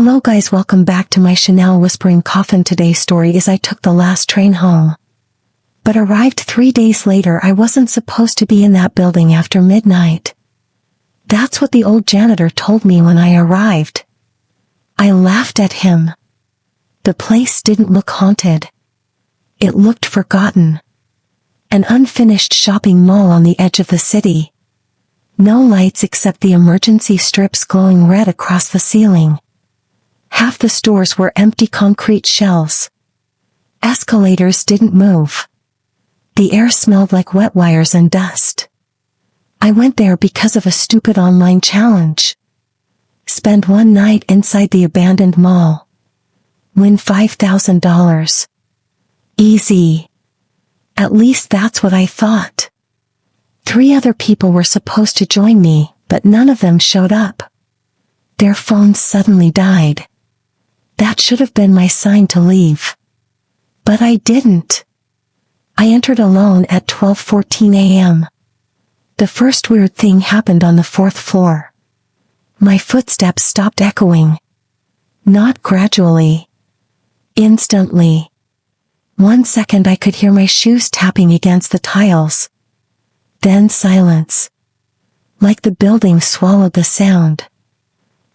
Hello guys, welcome back to my Chanel Whispering Coffin. Today's story is I took the last train home, but arrived 3 days later. I wasn't supposed to be in that building after midnight. That's what the old janitor told me when I arrived. I laughed at him. The place didn't look haunted. It looked forgotten. An unfinished shopping mall on the edge of the city. No lights except the emergency strips glowing red across the ceiling. Half the stores were empty concrete shelves. Escalators didn't move. The air smelled like wet wires and dust. I went there because of a stupid online challenge. Spend one night inside the abandoned mall. Win $5,000. Easy. At least that's what I thought. 3 other people were supposed to join me, but none of them showed up. Their phones suddenly died. That should have been my sign to leave. But I didn't. I entered alone at 12:14 a.m. The first weird thing happened on the 4th floor. My footsteps stopped echoing. Not gradually. Instantly. 1 second I could hear my shoes tapping against the tiles. Then silence. Like the building swallowed the sound.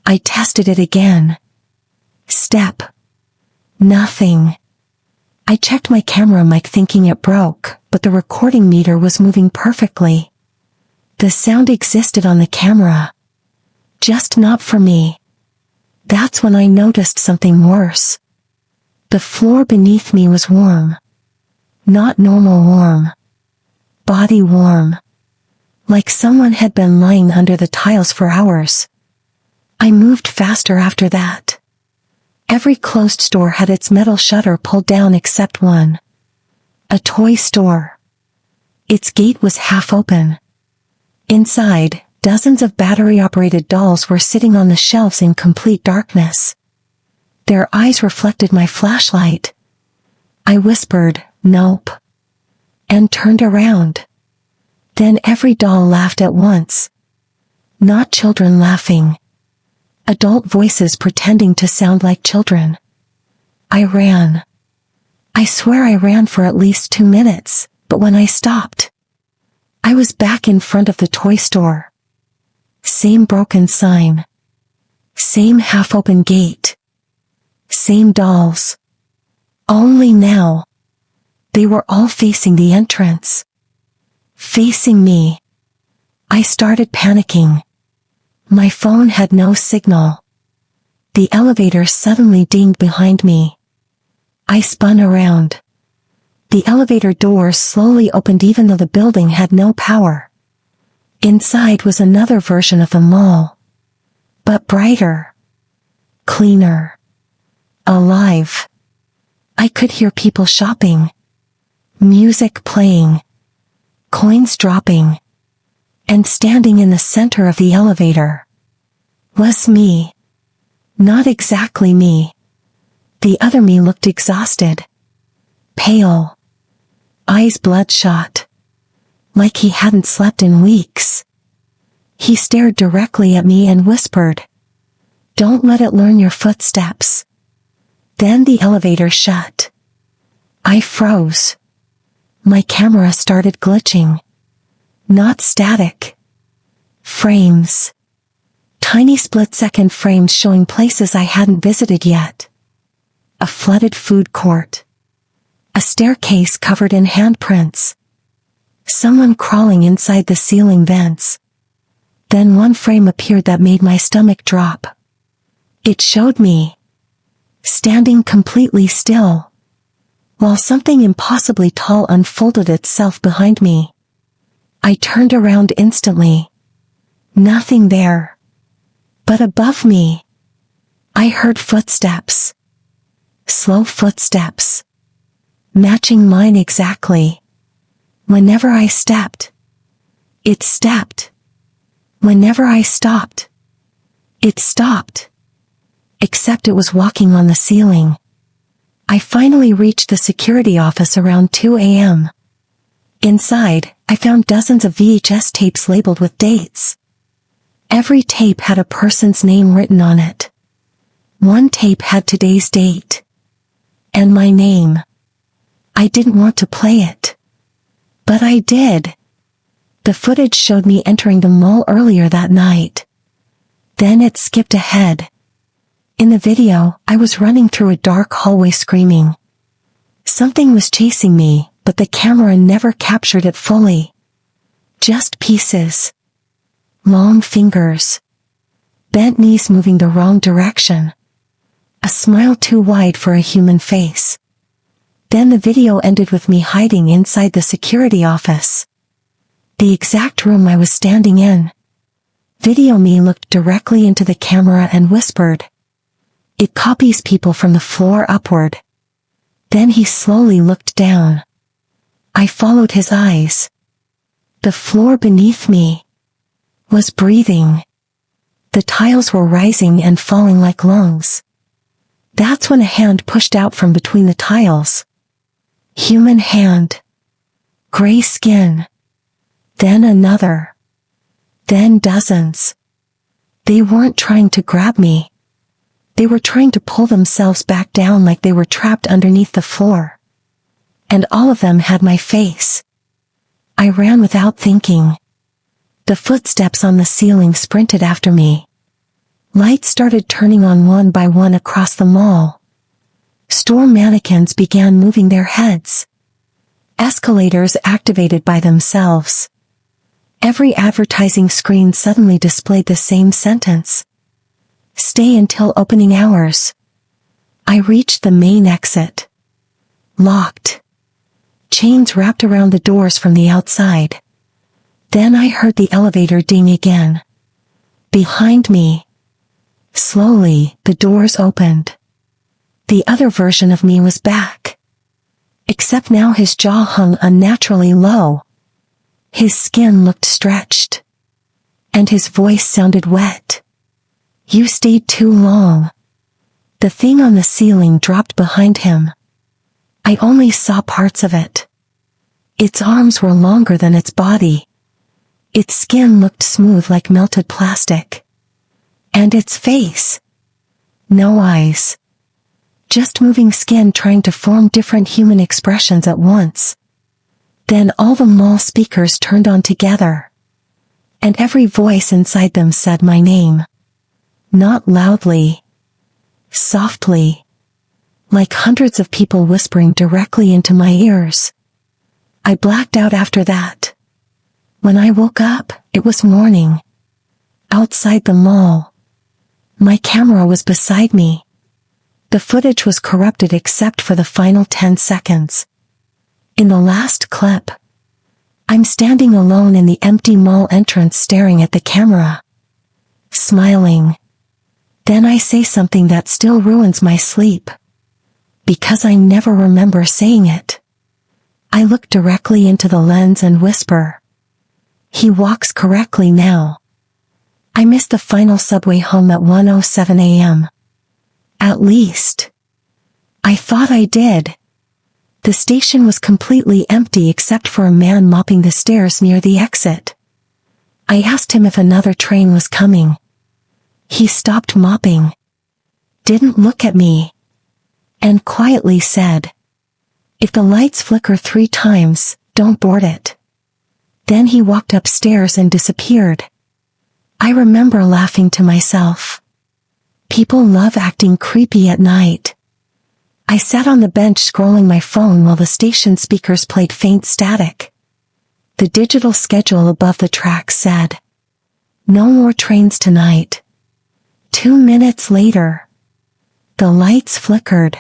I tested it again. Step. Nothing. I checked my camera mic thinking it broke, but the recording meter was moving perfectly. The sound existed on the camera. Just not for me. That's when I noticed something worse. The floor beneath me was warm. Not normal warm. Body warm. Like someone had been lying under the tiles for hours. I moved faster after that. Every closed store had its metal shutter pulled down except one. A toy store. Its gate was half open. Inside, dozens of battery-operated dolls were sitting on the shelves in complete darkness. Their eyes reflected my flashlight. I whispered, "Nope," and turned around. Then every doll laughed at once. Not children laughing. Adult voices pretending to sound like children. I ran. I swear I ran for at least 2 minutes, but when I stopped, I was back in front of the toy store. Same broken sign. Same half-open gate. Same dolls. Only now, they were all facing the entrance. Facing me. I started panicking. My phone had no signal. The elevator suddenly dinged behind me. I spun around. The elevator doors slowly opened even though the building had no power. Inside was another version of the mall. But brighter. Cleaner. Alive. I could hear people shopping. Music playing. Coins dropping. And standing in the center of the elevator was me. Not exactly me. The other me looked exhausted. Pale. Eyes bloodshot. Like he hadn't slept in weeks. He stared directly at me and whispered, "Don't let it learn your footsteps." Then the elevator shut. I froze. My camera started glitching. Not static. Frames. Tiny split-second frames showing places I hadn't visited yet. A flooded food court. A staircase covered in handprints. Someone crawling inside the ceiling vents. Then one frame appeared that made my stomach drop. It showed me standing completely still, while something impossibly tall unfolded itself behind me. I turned around instantly. Nothing there. But above me, I heard footsteps. Slow footsteps. Matching mine exactly. Whenever I stepped, it stepped. Whenever I stopped, it stopped. Except it was walking on the ceiling. I finally reached the security office around 2 a.m. Inside, I found dozens of VHS tapes labeled with dates. Every tape had a person's name written on it. One tape had today's date. And my name. I didn't want to play it. But I did. The footage showed me entering the mall earlier that night. Then it skipped ahead. In the video, I was running through a dark hallway screaming. Something was chasing me, but the camera never captured it fully. Just pieces. Long fingers. Bent knees moving the wrong direction. A smile too wide for a human face. Then the video ended with me hiding inside the security office. The exact room I was standing in. Video me looked directly into the camera and whispered. It copies people from the floor upward. Then he slowly looked down. I followed his eyes. The floor beneath me was breathing. The tiles were rising and falling like lungs. That's when a hand pushed out from between the tiles. Human hand. Gray skin. Then another. Then dozens. They weren't trying to grab me. They were trying to pull themselves back down like they were trapped underneath the floor. And all of them had my face. I ran without thinking. The footsteps on the ceiling sprinted after me. Lights started turning on one by one across the mall. Store mannequins began moving their heads. Escalators activated by themselves. Every advertising screen suddenly displayed the same sentence. Stay until opening hours. I reached the main exit. Locked. Chains wrapped around the doors from the outside. Then I heard the elevator ding again. Behind me. Slowly, the doors opened. The other version of me was back. Except now his jaw hung unnaturally low. His skin looked stretched. And his voice sounded wet. You stayed too long. The thing on the ceiling dropped behind him. I only saw parts of it. Its arms were longer than its body. Its skin looked smooth like melted plastic. And its face. No eyes. Just moving skin trying to form different human expressions at once. Then all the mall speakers turned on together. And every voice inside them said my name. Not loudly. Softly. Like hundreds of people whispering directly into my ears. I blacked out after that. When I woke up, it was morning. Outside the mall. My camera was beside me. The footage was corrupted except for the final 10 seconds. In the last clip, I'm standing alone in the empty mall entrance staring at the camera. Smiling. Then I say something that still ruins my sleep. Because I never remember saying it. I look directly into the lens and whisper. He walks correctly now. I missed the final subway home at 1:07 a.m. At least. I thought I did. The station was completely empty except for a man mopping the stairs near the exit. I asked him if another train was coming. He stopped mopping. Didn't look at me. And quietly said, if the lights flicker 3 times, don't board it. Then he walked upstairs and disappeared. I remember laughing to myself. People love acting creepy at night. I sat on the bench scrolling my phone while the station speakers played faint static. The digital schedule above the track said, no more trains tonight. 2 minutes later, the lights flickered.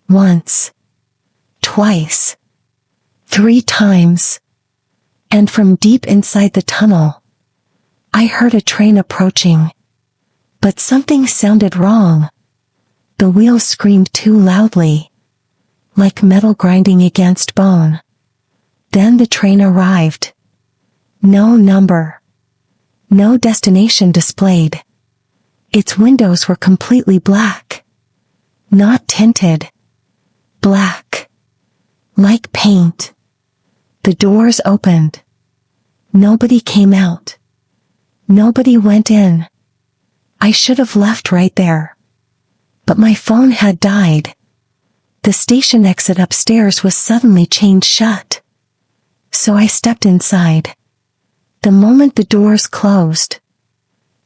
Once. Twice. 3 times. And from deep inside the tunnel, I heard a train approaching. But something sounded wrong. The wheels screamed too loudly. Like metal grinding against bone. Then the train arrived. No number. No destination displayed. Its windows were completely black. Not tinted. Black. Like paint. The doors opened. Nobody came out. Nobody went in. I should have left right there. But my phone had died. The station exit upstairs was suddenly chained shut. So I stepped inside. The moment the doors closed,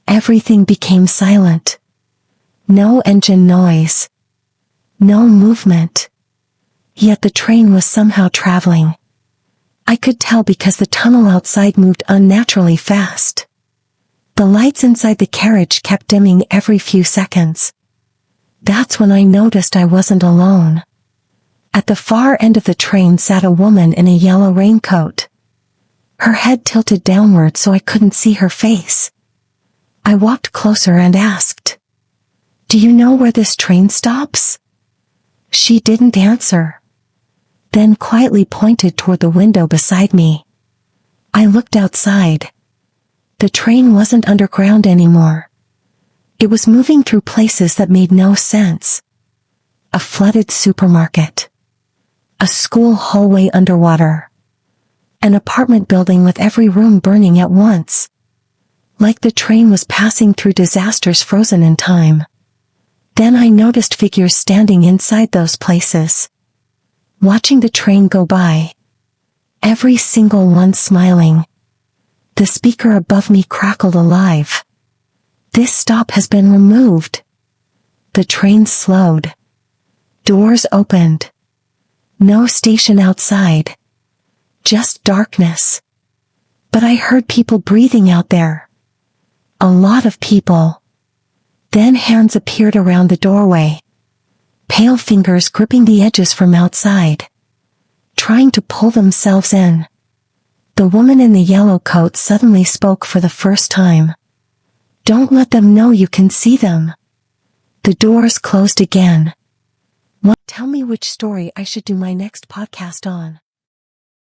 everything became silent. No engine noise. No movement. Yet the train was somehow traveling. I could tell because the tunnel outside moved unnaturally fast. The lights inside the carriage kept dimming every few seconds. That's when I noticed I wasn't alone. At the far end of the train sat a woman in a yellow raincoat. Her head tilted downward so I couldn't see her face. I walked closer and asked, "Do you know where this train stops?" She didn't answer. Then quietly pointed toward the window beside me. I looked outside. The train wasn't underground anymore. It was moving through places that made no sense. A flooded supermarket. A school hallway underwater. An apartment building with every room burning at once. Like the train was passing through disasters frozen in time. Then I noticed figures standing inside those places, watching the train go by. Every single one smiling. The speaker above me crackled alive. "This stop has been removed." The train slowed. Doors opened. No station outside. Just darkness. But I heard people breathing out there. A lot of people. Then hands appeared around the doorway. Pale fingers gripping the edges from outside, trying to pull themselves in. The woman in the yellow coat suddenly spoke for the first time. "Don't let them know you can see them." The doors closed again. Tell me which story I should do my next podcast on.